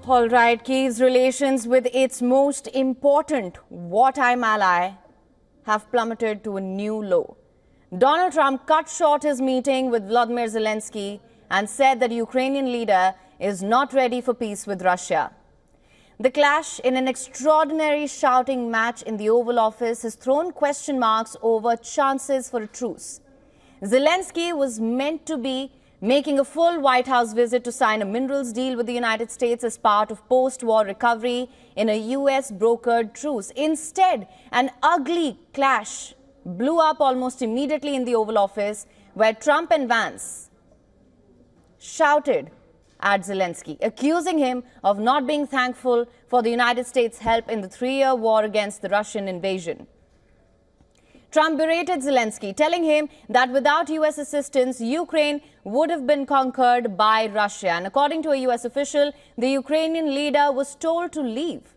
All right, Kyiv's relations with its most important wartime ally have plummeted to a new low. Donald Trump cut short his meeting with Volodymyr Zelensky and said that the Ukrainian leader is not ready for peace with Russia. The clash in an extraordinary shouting match in the Oval Office has thrown question marks over chances for a truce. Zelensky was meant to be making a full White House visit to sign a minerals deal with the United States as part of post-war recovery in a US-brokered truce. Instead, an ugly clash blew up almost immediately in the Oval Office, where Trump and Vance shouted at Zelensky, accusing him of not being thankful for the United States' help in the 3-year war against the Russian invasion. Trump berated Zelensky, telling him that without US assistance, Ukraine would have been conquered by Russia. And according to a US official, the Ukrainian leader was told to leave.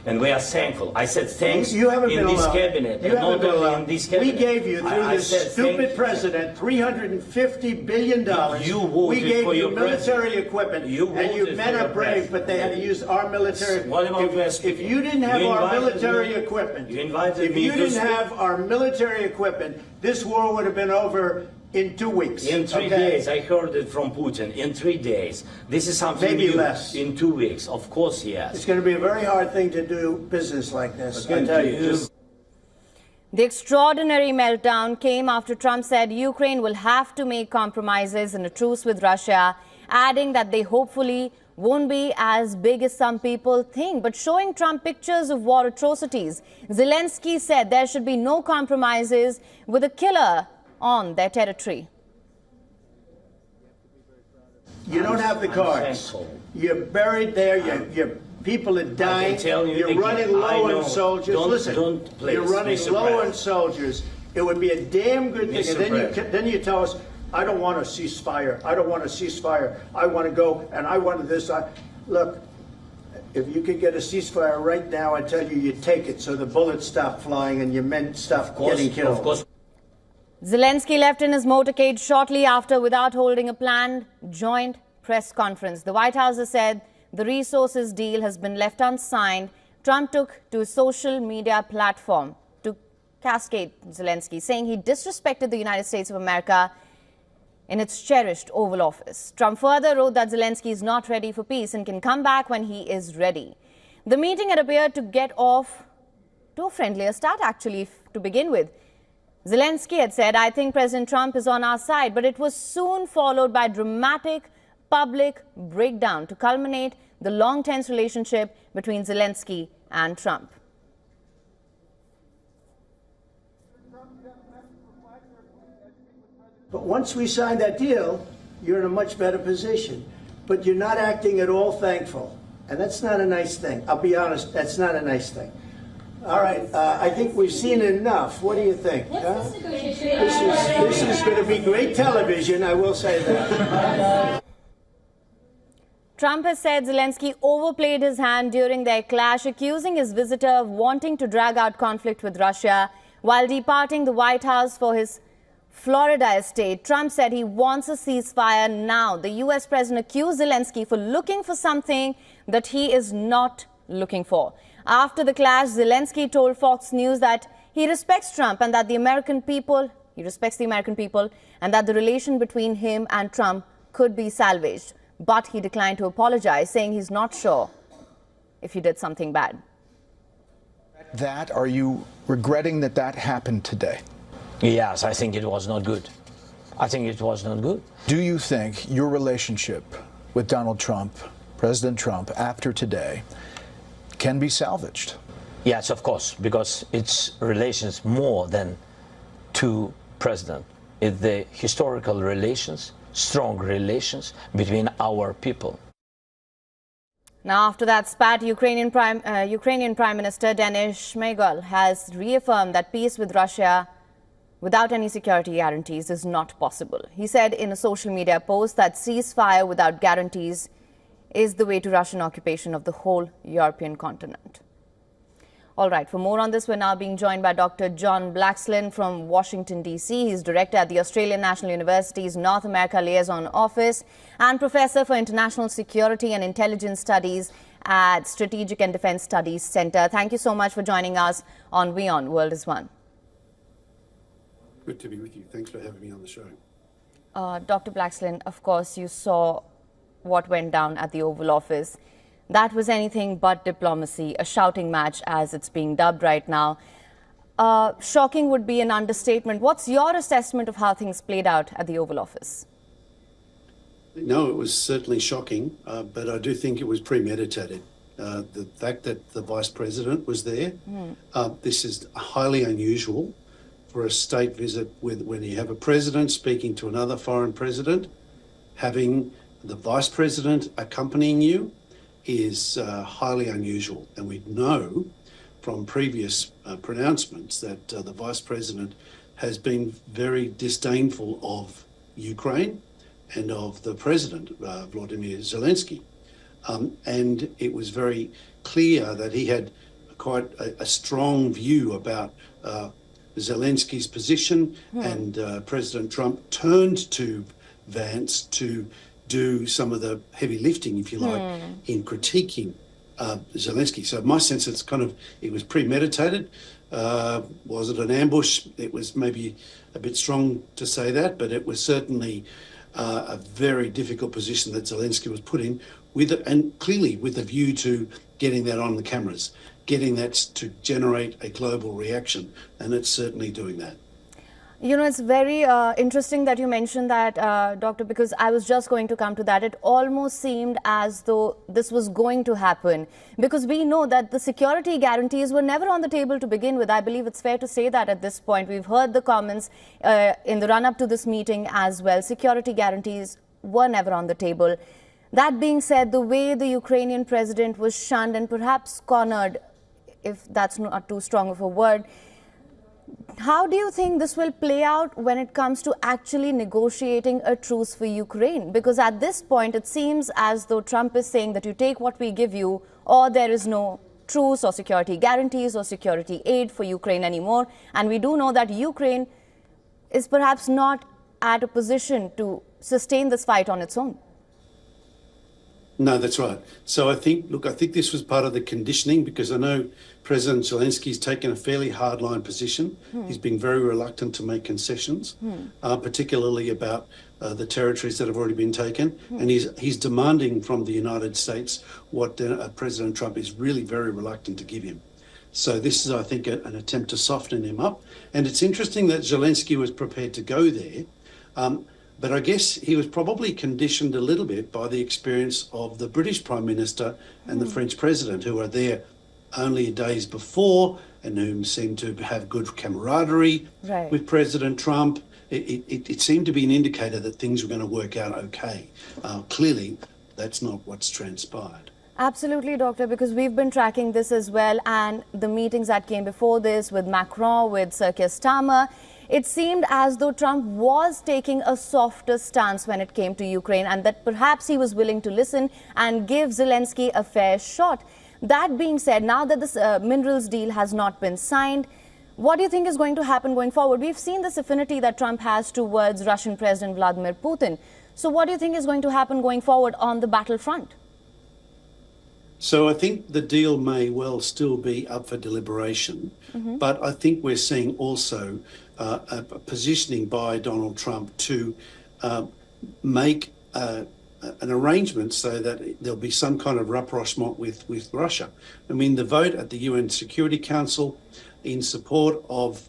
And we are thankful. I said thanks you haven't in been this allowed. cabinet. You haven't been allowed. In this cabinet. We gave you, through this stupid president, $350 billion. You voted we gave for you your military equipment. You and you men are brave, but they had to use our military. What about if you didn't have our military equipment, if you didn't have our military equipment, this war would have been over in 2 weeks. In 3 days, I heard it from Putin. In 3 days. This is something maybe new. Less. In 2 weeks, of course, yes. It's going to be a very hard thing to do business like this. I tell you. The extraordinary meltdown came after Trump said Ukraine will have to make compromises in a truce with Russia, adding that they hopefully won't be as big as some people think. But showing Trump pictures of war atrocities, Zelensky said there should be no compromises with a killer on their territory. You don't have the cards. You're buried there. Your people are dying. You're running low on soldiers. Listen, you're running low on soldiers. It would be a damn good thing. And then you tell us, I don't want a ceasefire. I don't want a ceasefire. I want to go and I want this. Look, if you could get a ceasefire right now, I tell you, you take it so the bullets stop flying and your men stop getting killed. Of course. Zelensky left in his motorcade shortly after without holding a planned joint press conference. The White House has said the resources deal has been left unsigned. Trump took to his social media platform to cascade Zelensky, saying he disrespected the United States of America in its cherished Oval Office. Trump further wrote that Zelensky is not ready for peace and can come back when he is ready. The meeting had appeared to get off to a friendlier start, actually, to begin with. Zelensky had said, I think President Trump is on our side, but it was soon followed by dramatic public breakdown to culminate the long tense relationship between Zelensky and Trump. But once we sign that deal, you're in a much better position. But you're not acting at all thankful. And that's not a nice thing. I'll be honest, that's not a nice thing. All right, I think we've seen enough. What do you think? Huh? This is going to be great television, I will say that. Trump has said Zelensky overplayed his hand during their clash, accusing his visitor of wanting to drag out conflict with Russia. While departing the White House for his Florida estate, Trump said he wants a ceasefire now. The U.S. president accused Zelensky for looking for something that he is not looking for. After the clash, Zelensky told Fox News that he respects Trump and that he respects the American people, and that the relation between him and Trump could be salvaged. But he declined to apologize, saying he's not sure if he did something bad. Are you regretting that that happened today? Yes, I think it was not good. I think it was not good. Do you think your relationship with Donald Trump, President Trump, after today, can be salvaged? Yes, of course, because it's relations more than two presidents. It's the historical relations, strong relations between our people. Now, after that spat, Ukrainian Prime Minister Denis Shmyhal has reaffirmed that peace with Russia without any security guarantees is not possible. He said in a social media post that ceasefire without guarantees is the way to Russian occupation of the whole European continent. All right, for more on this, we're now being joined by Dr. John Blaxland from Washington, D.C. He's director at the Australian National University's North America Liaison Office and professor for international security and intelligence studies at Strategic and Defense Studies Center. Thank you so much for joining us on WION World is One. Good to be with you. Thanks for having me on the show. Dr. Blaxland, of course, you saw what went down at the Oval Office. That was anything but diplomacy, a shouting match as it's being dubbed right now. Shocking would be an understatement. What's your assessment of how things played out at the Oval Office? No, it was certainly shocking, but I do think it was premeditated. The fact that the Vice President was there, this is highly unusual for a state visit when you have a president speaking to another foreign president. Having the Vice President accompanying you is highly unusual, and we know from previous pronouncements that the Vice President has been very disdainful of Ukraine and of the President, Volodymyr Zelensky. And it was very clear that he had quite a strong view about Zelensky's position, and President Trump turned to Vance to do some of the heavy lifting, if you like, in critiquing Zelensky. So my sense it was premeditated. Was it an ambush? It was maybe a bit strong to say that, but it was certainly a very difficult position that Zelensky was put in, and clearly with a view to getting that on the cameras, getting that to generate a global reaction, and it's certainly doing that. You know, it's very interesting that you mentioned that, Doctor, because I was just going to come to that. It almost seemed as though this was going to happen, because we know that the security guarantees were never on the table to begin with. I believe it's fair to say that at this point. We've heard the comments in the run-up to this meeting as well. Security guarantees were never on the table. That being said, the way the Ukrainian president was shunned and perhaps cornered, if that's not too strong of a word, how do you think this will play out when it comes to actually negotiating a truce for Ukraine? Because at this point, it seems as though Trump is saying that you take what we give you, or there is no truce or security guarantees or security aid for Ukraine anymore. And we do know that Ukraine is perhaps not at a position to sustain this fight on its own. No, that's right. So I think this was part of the conditioning, because I know President Zelensky's taken a fairly hardline position. He's been very reluctant to make concessions, particularly about the territories that have already been taken. And he's demanding from the United States what President Trump is really very reluctant to give him. So this is, I think, an attempt to soften him up. And it's interesting that Zelensky was prepared to go there. But I guess he was probably conditioned a little bit by the experience of the British Prime Minister and the French President, who were there only days before and whom seemed to have good camaraderie with President Trump. It seemed to be an indicator that things were going to work out okay. Clearly, that's not what's transpired. Absolutely, Doctor, because we've been tracking this as well, and the meetings that came before this with Macron, with Sir Keir Starmer, it seemed as though Trump was taking a softer stance when it came to Ukraine, and that perhaps he was willing to listen and give Zelensky a fair shot. That being said, now that this minerals deal has not been signed, what do you think is going to happen going forward? We've seen this affinity that Trump has towards Russian President Vladimir Putin. So what do you think is going to happen going forward on the battlefront? So I think the deal may well still be up for deliberation, but I think we're seeing also a positioning by Donald Trump to make an arrangement so that there'll be some kind of rapprochement with Russia. I mean, the vote at the UN Security Council in support of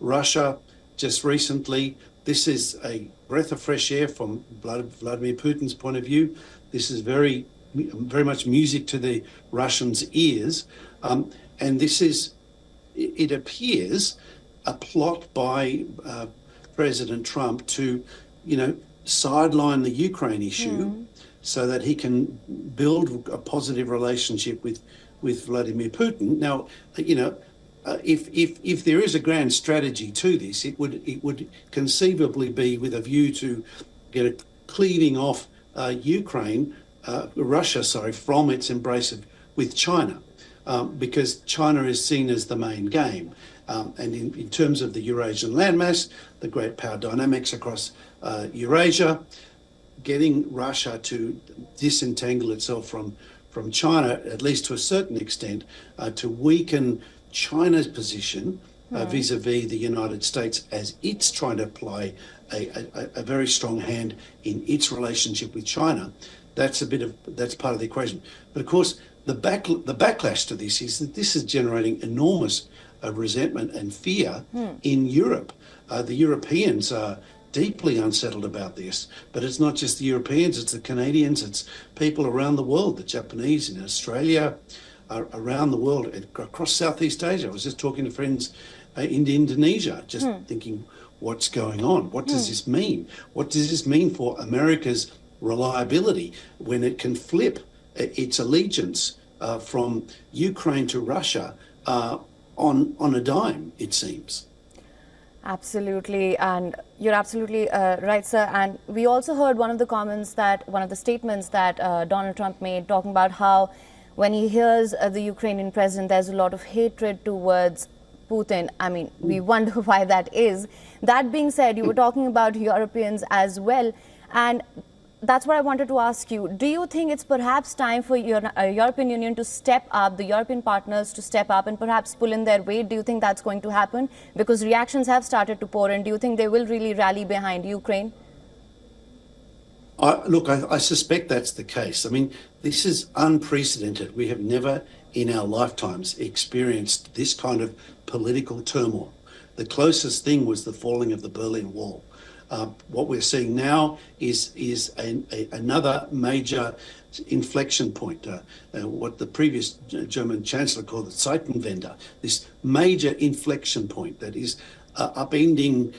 Russia just recently, this is a breath of fresh air from Vladimir Putin's point of view. This is very much music to the Russians' ears. And this is, it appears, a plot by President Trump to, sideline the Ukraine issue so that he can build a positive relationship with Vladimir Putin. Now, if there is a grand strategy to this, it would conceivably be with a view to get a cleaving off Russia, from its embrace with China. because China is seen as the main game. And in terms of the Eurasian landmass, the great power dynamics across Eurasia, getting Russia to disentangle itself from China, at least to a certain extent, to weaken China's position vis-a-vis the United States as it's trying to play a very strong hand in its relationship with China. That's part of the equation. But of course, the backlash to this is that this is generating enormous resentment and fear in Europe. The Europeans are deeply unsettled about this, but it's not just the Europeans, it's the Canadians, it's people around the world, the Japanese in Australia, around the world, across Southeast Asia. I was just talking to friends in Indonesia, just thinking, what's going on? What does this mean? What does this mean for America's reliability when it can flip its allegiance from Ukraine to Russia on a dime, it seems? Absolutely, and you're absolutely right, sir. And we also heard one of the statements that Donald Trump made, talking about how when he hears the Ukrainian president, there's a lot of hatred towards Putin. I mean, we wonder why that is. That being said, you were talking about Europeans as well, and that's what I wanted to ask you. Do you think it's perhaps time for European Union to step up, the European partners to step up and perhaps pull in their weight? Do you think that's going to happen? Because reactions have started to pour in. Do you think they will really rally behind Ukraine? Look, I suspect that's the case. I mean, this is unprecedented. We have never in our lifetimes experienced this kind of political turmoil. The closest thing was the falling of the Berlin Wall. What we're seeing now is another major inflection point, what the previous German Chancellor called the Zeitenwende, this major inflection point that is upending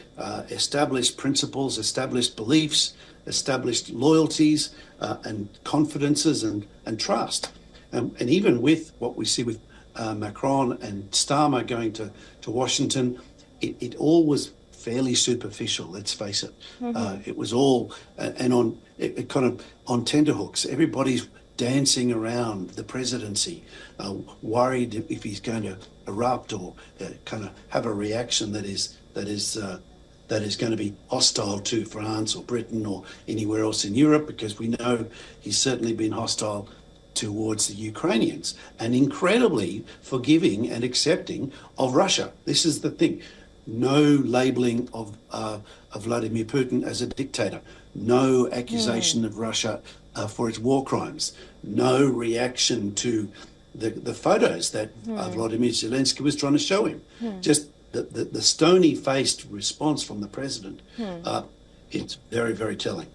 established principles, established beliefs, established loyalties and confidences and trust. And even with what we see with Macron and Starmer going to Washington, it all was fairly superficial, let's face it. It was all kind of on tenterhooks. Everybody's dancing around the presidency, worried if he's going to erupt or kind of have a reaction that is going to be hostile to France or Britain or anywhere else in Europe, because we know he's certainly been hostile towards the Ukrainians and incredibly forgiving and accepting of Russia. This is the thing. No labelling of Vladimir Putin as a dictator. No accusation of Russia for its war crimes. No reaction to the photos that Volodymyr Zelensky was trying to show him. Just the stony-faced response from the president. It's very, very telling.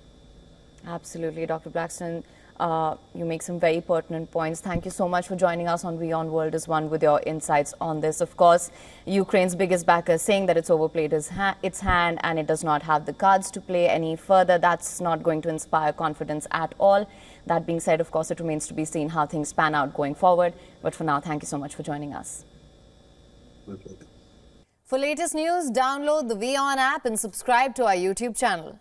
Absolutely, Dr. Blackstone. You make some very pertinent points. Thank you so much for joining us on WION World is One with your insights on this. Of course, Ukraine's biggest backer saying that it's overplayed its hand and it does not have the cards to play any further. That's not going to inspire confidence at all. That being said, of course, it remains to be seen how things pan out going forward. But for now, thank you so much for joining us. For latest news, download the WION app and subscribe to our YouTube channel.